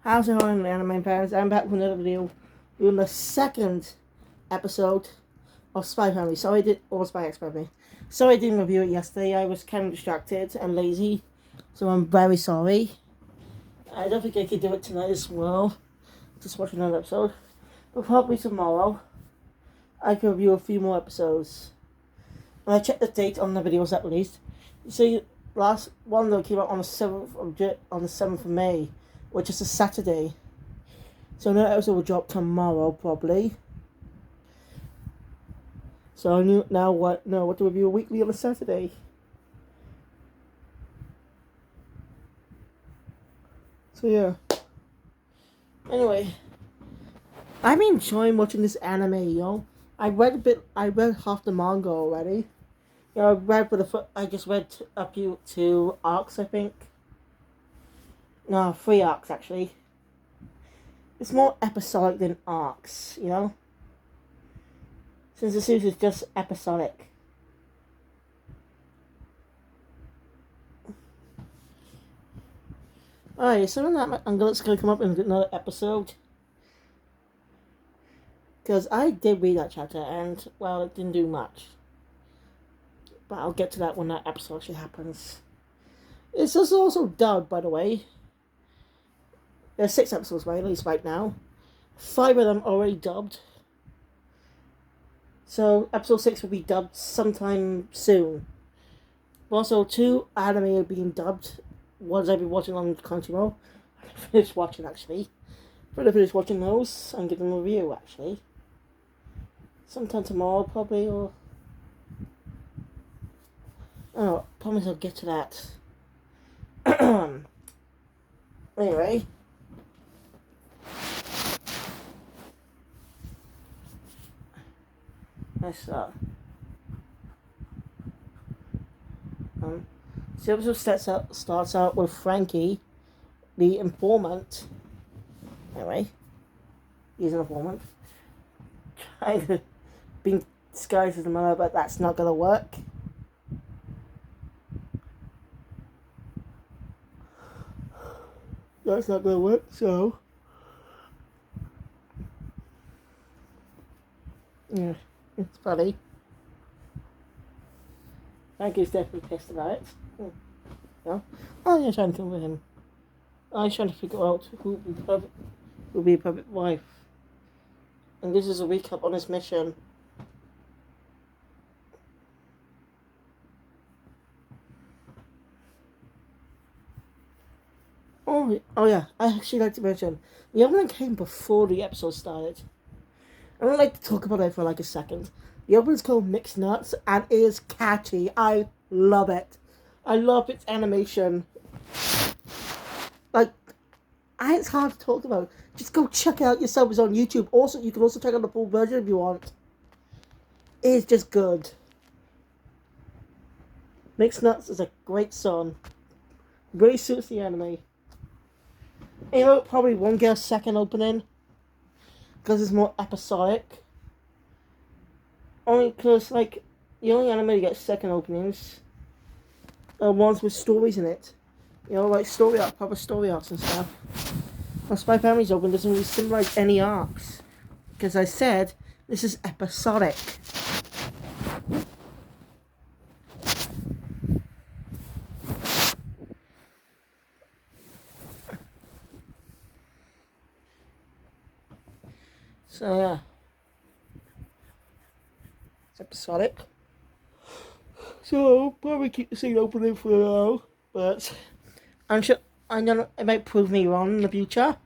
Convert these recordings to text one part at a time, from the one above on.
How's it going, anime fans? I'm back with another video doing the second episode of Spy Family. Spy X Family. Sorry I didn't review it yesterday. I was kind of distracted and lazy, so I'm very sorry. I don't think I could do it tonight as well. Just watch another episode. But probably tomorrow, I can review a few more episodes. And I checked the date on the videos at least. You see, last one though came out on the 7th of May. Which is a Saturday. So no episode will drop tomorrow probably. So I knew now what to review weekly on a Saturday. So yeah. Anyway, I'm enjoying watching this anime, I read half the manga already. I just read up to 2 arcs, I think. No, 3 arcs actually. It's more episodic than arcs, Since the series is just episodic. Alright, so I'm going to come up with another episode. Because I did read that chapter and, well, it didn't do much. But I'll get to that when that episode actually happens. It's also dubbed, by the way. There's 6 episodes, right, at least right now. 5 of them already dubbed. So, episode 6 will be dubbed sometime soon. Also, 2 anime are being dubbed. Ones I've been watching on Crunchyroll. I finished watching, actually. But I finished watching those and give them a review, actually. Sometime tomorrow, probably, or... Oh, promise I'll get to that. Anyway... Let's start. The episode starts out with Frankie, the informant. Anyway, he's an informant. Trying to be disguised as a mother, but that's not gonna work. That's not gonna work, so... Yeah. It's funny. Frankie's definitely pissed about it. No? Oh, yeah, trying to come with him. I was trying to figure out who would be a perfect wife. And this is a recap on his mission. Oh yeah, I actually like to mention, the opening came before the episode started. I would like to talk about it for like a second. The opening's called Mixed Nuts and it is catchy. I love it. I love its animation. Like, it's hard to talk about. Just go check it out yourself. It's on YouTube. Also, you can also check out the full version if you want. It's just good. Mixed Nuts is a great song. Really suits the anime. And probably won't get a second opening. Because it's more episodic. Only because, like, the only anime that gets second openings are ones with stories in it. Like proper story arcs and stuff. Well, Spy Family's open doesn't really symbolize any arcs. Because I said, this is episodic. So yeah, it's episodic. So I'll probably keep the scene opening for a while, but I'm sure it might prove me wrong in the future,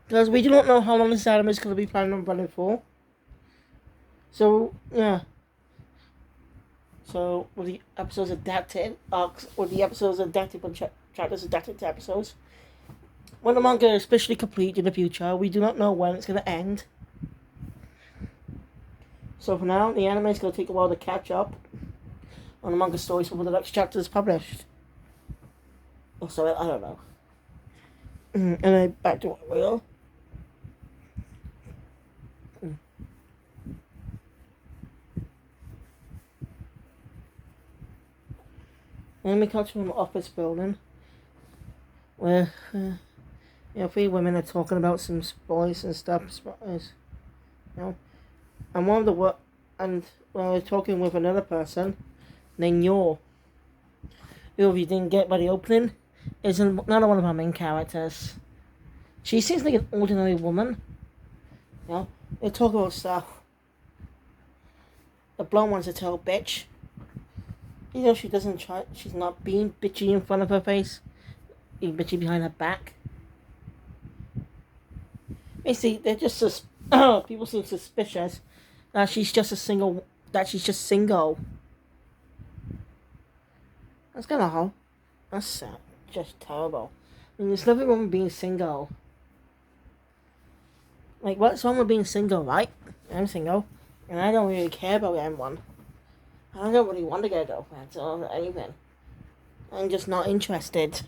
because we do not know how long this anime is going to be planning on running for. So yeah. So with the episodes adapted arcs, or the episodes adapted when chapters adapted to episodes. When the manga is officially complete in the future, we do not know when it's going to end. So for now, the anime is going to take a while to catch up on the manga stories before the next chapter is published. Also, I don't know. And then back to what we are. Anime comes from an office building where three women are talking about some boys and stuff. And one of the and when I was talking with another person named Yor, who if you didn't get by the opening, is another one of our main characters. She seems like an ordinary woman. They talk about stuff. The blonde one's a total bitch. She's not being bitchy in front of her face, being bitchy behind her back. Basically, they're just people seem suspicious that she's just single. That's kind of how. That's sad. Just terrible. I mean, there's nothing wrong with being single. Like, what's wrong with being single, right? I'm single, and I don't really care about anyone. I don't really want to get a girlfriend or anything. I'm just not interested.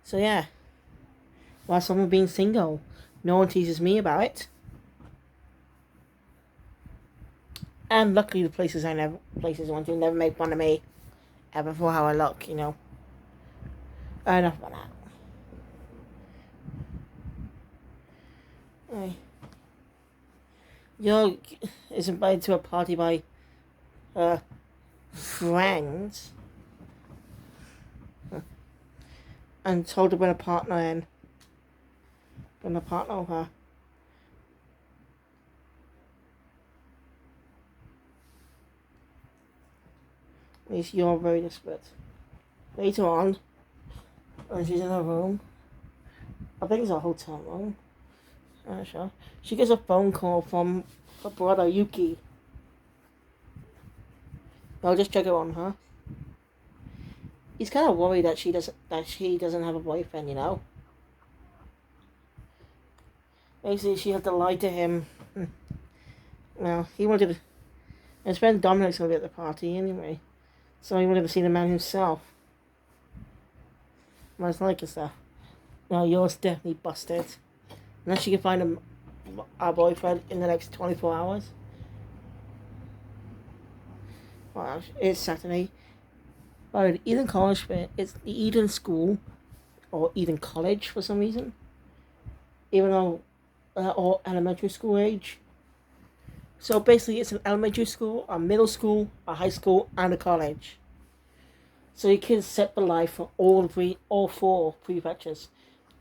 So yeah. What's wrong with being single? No one teases me about it. And luckily the places I went to never made fun of me ever for how I look, Enough about that. Yo is invited to a party by her friends and told to bring a partner in. Bring a partner with her. At least you're very desperate. Later on, when she's in her room, I think it's a hotel room. I'm not sure. She gets a phone call from her brother Yuki. I'll just check it on her. He's kind of worried that she doesn't have a boyfriend, Basically, she had to lie to him. Well, he wanted to. His friend Dominic's gonna be at the party anyway, so he wanted to see the man himself. Most likely stuff. No, yours definitely busted. Unless she can find a boyfriend in the next 24 hours. Well, it's Saturday. But Eden College, it's the Eden School, or Eden College for some reason. Even though all elementary school age. So basically, it's an elementary school, a middle school, a high school, and a college. So your kids set for life for all four prefectures.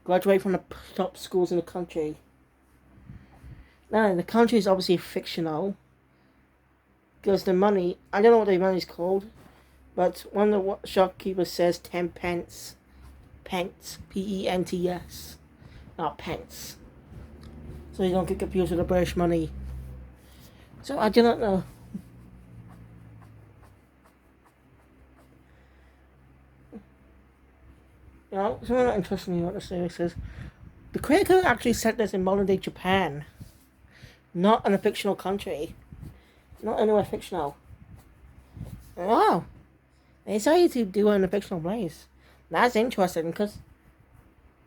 Graduate from the top schools in the country. Now, the country is obviously fictional. Because the money, I don't know what the money is called, but one of the shopkeepers says 10 pence. Pence. P-E-N-T-S. Not pence. So you don't get confused with the British money. So I do not know. Something that interests me what the series says. The creator actually set this in modern day Japan. Not in a fictional country. Not anywhere fictional. Oh. They decided to do it in a fictional place. That's interesting because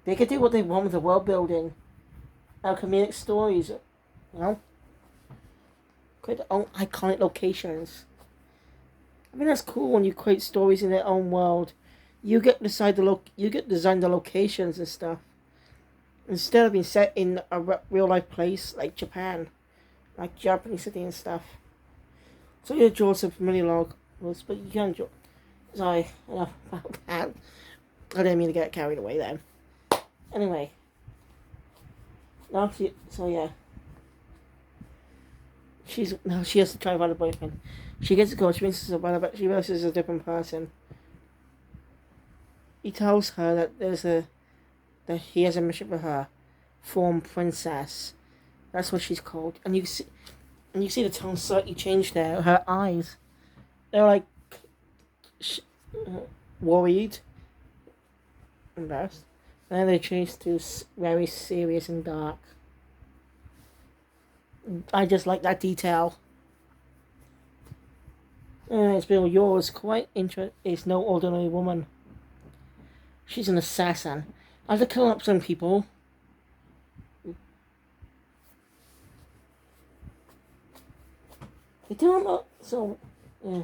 they could do what they want with the world building. Comedic stories. Create their own iconic locations. I mean, that's cool when you create stories in their own world. You get to decide design the locations and stuff. Instead of being set in a real life place like Japan. Like Japanese city and stuff. So you draw some familiar logos, but you can't draw. Sorry, enough about that. I didn't mean to get carried away then. Anyway. So yeah. She has to try to find a boyfriend. She gets a call, she thinks it's a brother, but she realizes it's a different person. He tells her that he has a mission for her. Form princess. That's what she's called. And you see the tone slightly change there. Her eyes. They're like worried. Embarrassed. And then they change to very serious and dark. I just like that detail. And it's Bill Yours is no ordinary woman. She's an assassin. After killing up some people, they don't know. So, yeah,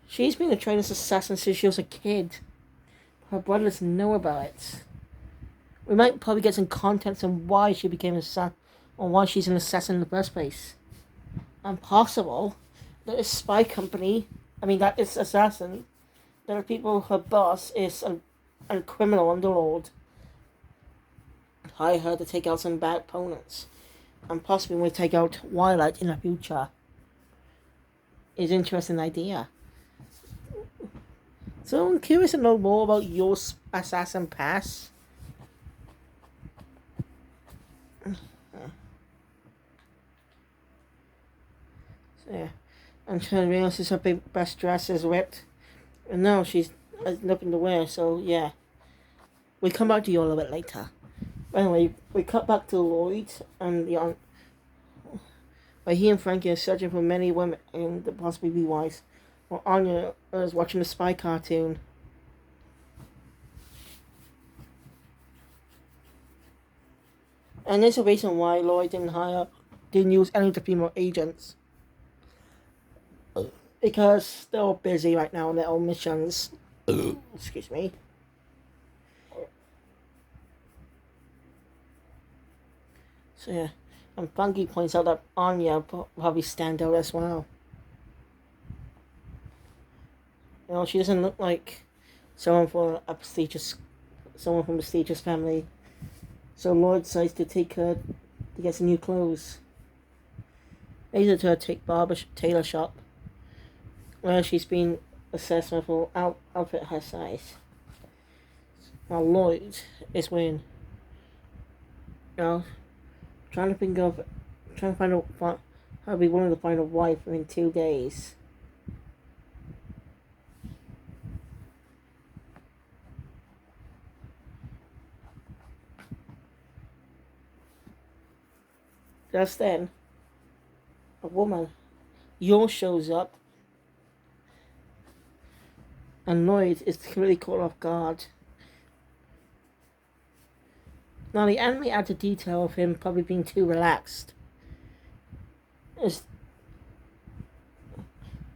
she's been a trained assassin since she was a kid. her brothers know about it. We might probably get some context on why she became an assassin, or why she's an assassin in the first place. And possible that this spy company, that this assassin, that the people, her boss is a criminal underlord. Hire her to take out some bad opponents. And possibly will take out Twilight in the future. It's an interesting idea. So I'm curious to know more about your assassin past. So, yeah. I'm trying to realize her big best dress is ripped. And now she's has nothing to wear, so yeah. We'll come back to you a little bit later. Anyway, we cut back to Lloyd and where he and Frankie are searching for many women and to possibly be wives. While Anya is watching the spy cartoon. And there's a reason why Lloyd didn't use any of the female agents. Because they're all busy right now on their own missions. Excuse me. So yeah, and Frankie points out that Anya probably stand out as well. She doesn't look like someone from a prestigious family. So Lloyd decides to take her to get some new clothes. Later to her tailor shop, where she's been assessed with an outfit her size. Now Lloyd is wearing, trying to find out how to be willing to find a wife in 2 days. Just then, a woman, shows up, and Lloyd is clearly caught off guard. Now the anime adds a detail of him probably being too relaxed. Is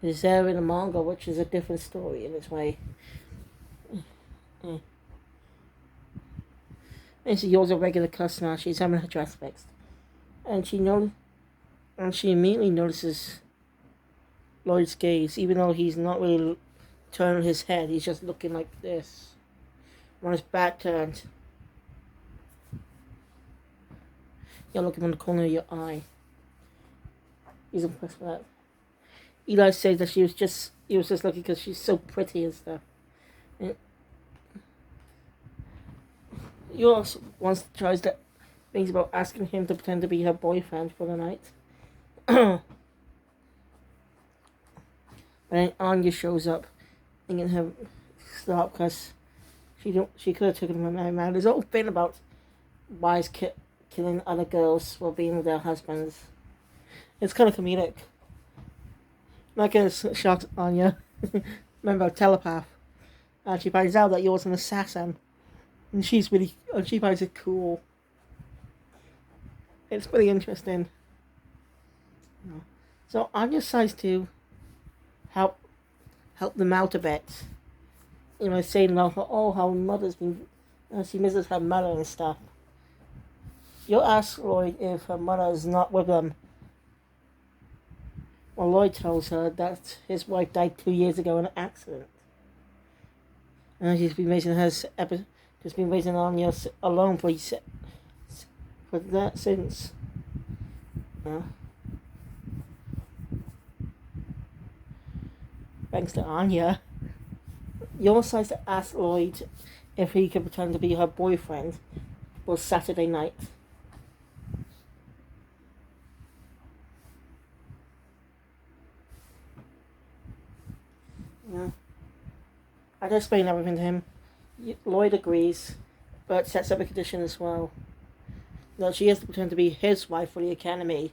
there in the manga, which is a different story in its way. And she goes a regular customer. She's having her dress fixed, and she immediately notices Lloyd's gaze, even though he's not really turning his head. He's just looking like this, on his back turned. You look him in the corner of your eye. He's impressed with that. Eli says that he was just lucky because she's so pretty and stuff. And Yours once tries to things about asking him to pretend to be her boyfriend for the night. And then Anya shows up, thinking him stop because she could have taken him out. There's a whole thing about boys killing other girls while being with their husbands. It's kind of comedic. Like it shocks Anya. Remember, telepath. And she finds out that you're an assassin. And she finds it cool. It's pretty interesting. So Anya decides to help them out a bit. Saying how mother's been, she misses her mother and stuff. You'll ask Lloyd if her mother is not with him. Well, Lloyd tells her that his wife died 2 years ago in an accident. And she's been raising Anya alone for that since. Thanks to Anya. Your decides to ask Lloyd if he could pretend to be her boyfriend for Saturday night. I just explain everything to him. Lloyd agrees, but sets up a condition as well. That she has to pretend to be his wife for the academy.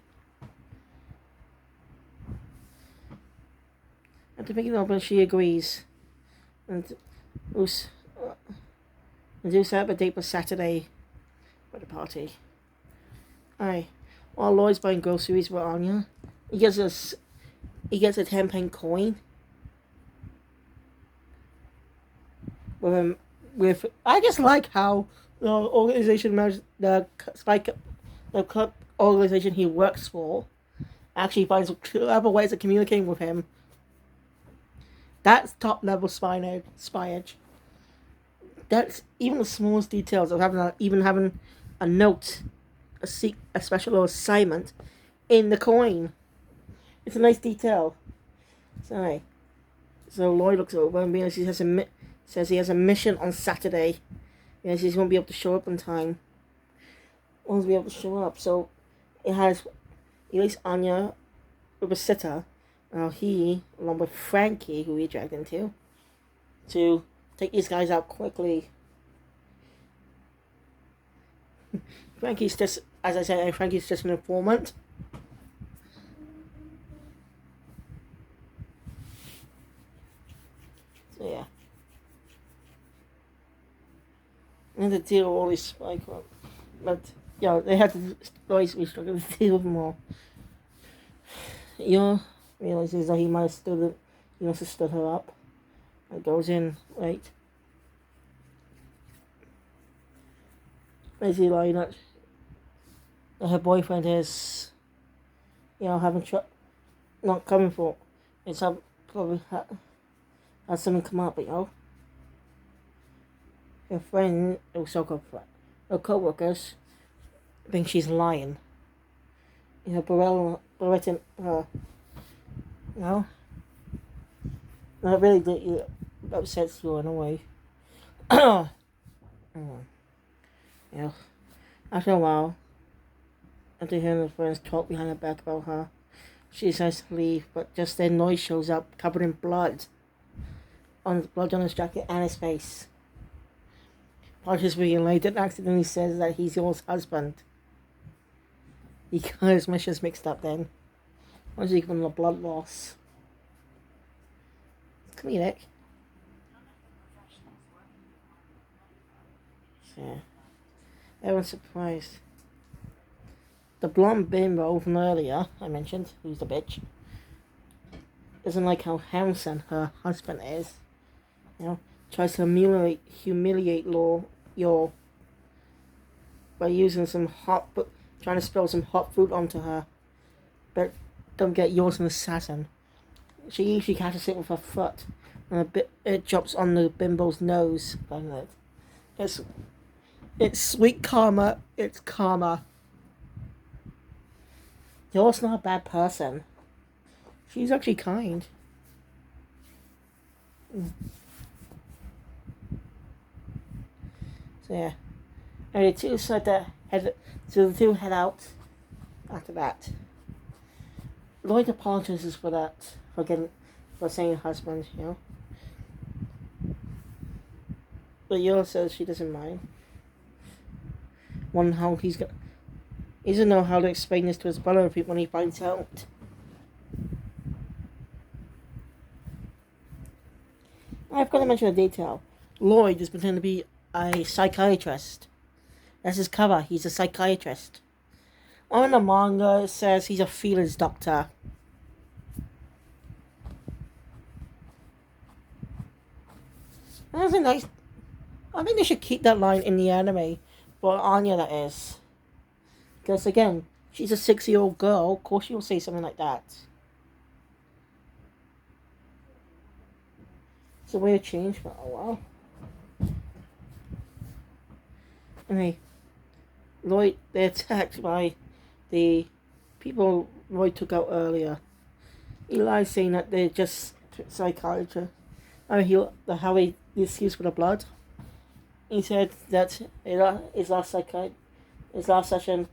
And to make it open, she agrees. And do set up a date for Saturday for the party. Alright. While Lloyd's buying groceries for Anya, he gets a 10-pence coin with with. I just like how the organization, the club organization he works for, actually finds clever ways of communicating with him. That's top level spyage. That's even the smallest details of having a note, a special assignment in the coin. It's a nice detail. Sorry. So Lloyd looks over and realizes says he has a mission on Saturday. Yes, he won't be able to show up on time. Won't be able to show up. So it has at least Anya with a sitter. Now he, along with Frankie, who he dragged into, to take these guys out quickly. Frankie's just, as I said, Frankie's just an informant. So yeah. And to deal with all these spy crap. But yeah, they had to always be struggling to deal with them all. Yo realizes that he must have stood her up. And goes in, right. Basically like that her boyfriend is, having not coming for it. It's probably had something come up, her friend, or so-called friend, her co-workers think she's lying. Berating her. That really upsets you in a way. After a while, after hearing her friends talk behind her back about her, she decides to leave, but just then Lloyd shows up covered in blood. Blood on his jacket and his face. Parker's Lloyd accidentally says that he's your husband. He got his missions mixed up then. Once he given the blood loss. Comedic. Yeah. Everyone's surprised. The blonde bimbo from earlier, I mentioned, who's the bitch, doesn't like how handsome her husband is. Tries to humiliate Yor by using trying to spill some hot food onto her. But don't get Yor's an assassin. She usually catches it with her foot, and it drops on the bimbo's nose. It's sweet karma. It's karma. Yor's not a bad person. She's actually kind. So yeah. And the two head out after that. Lloyd apologizes for that, for saying husband, But Yor says she doesn't mind. Wondering how he doesn't know how to explain this to his brother when he finds out. I've got to mention a detail. Lloyd is pretending to be a psychiatrist. That's his cover. He's a psychiatrist. On the manga, it says he's a feelings doctor. That's a nice. I think they should keep that line in the anime. For Anya, that is. Because again, she's a 6-year-old girl. Of course, she'll say something like that. It's a weird change, but oh well. Anyway, they're attacked by the people Lloyd took out earlier. Eli's saying that they're just psychiatrists. The excuse for the blood. He said that his last session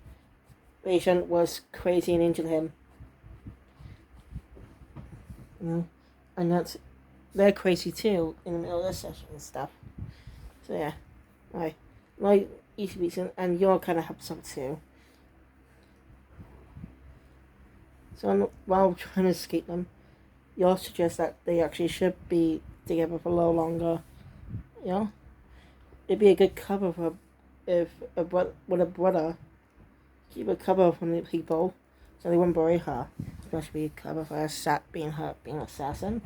patient was crazy and injured him. And they're crazy too in the middle of this session and stuff. So yeah, right. Like each and Yor kind of helps out too. So while trying to escape them, Yor suggests that they actually should be together for a little longer. It'd be a good cover for with a brother. Keep a cover from the people so they wouldn't bury her. Especially a cover for her being an assassin.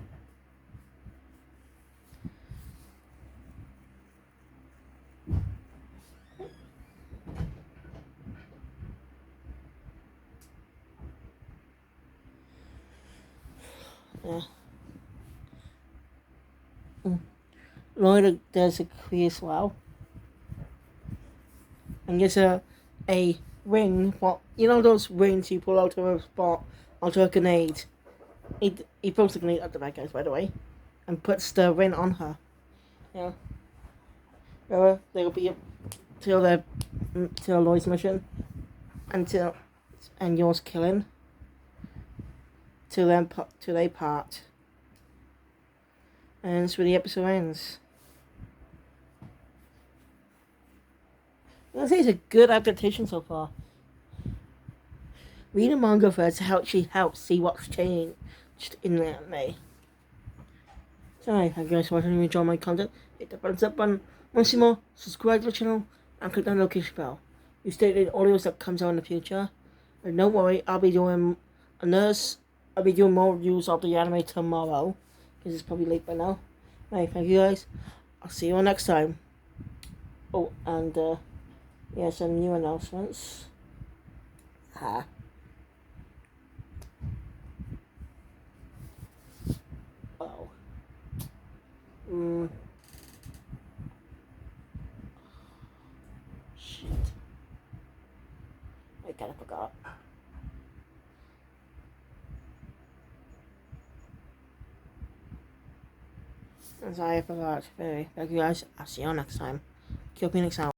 Yeah. Lloyd does agree as well. And there's a ring. What you know those rings you pull out of a spot onto a grenade. He pulls the grenade out the bad guys, by the way, and puts the ring on her. Yeah. They'll be till the till Lloyd's mission until and yours killing till they part. And that's where the episode ends. I say it's a good adaptation so far. Read a manga first to actually help see what's changed in the anime. So, thank you guys for watching. If you enjoy my content, hit the thumbs up button. Want to see more? Subscribe to the channel and click on the notification bell. You stated audios that comes out in the future. And don't worry, I'll be doing more reviews of the anime tomorrow. Because it's probably late by now. Anyway, thank you guys. I'll see you all next time. Oh, and yeah, some new announcements. Oh. Shit. I kinda forgot. I'm sorry I forgot. Anyway, thank you guys. I'll see you all next time. Kill Phoenix out.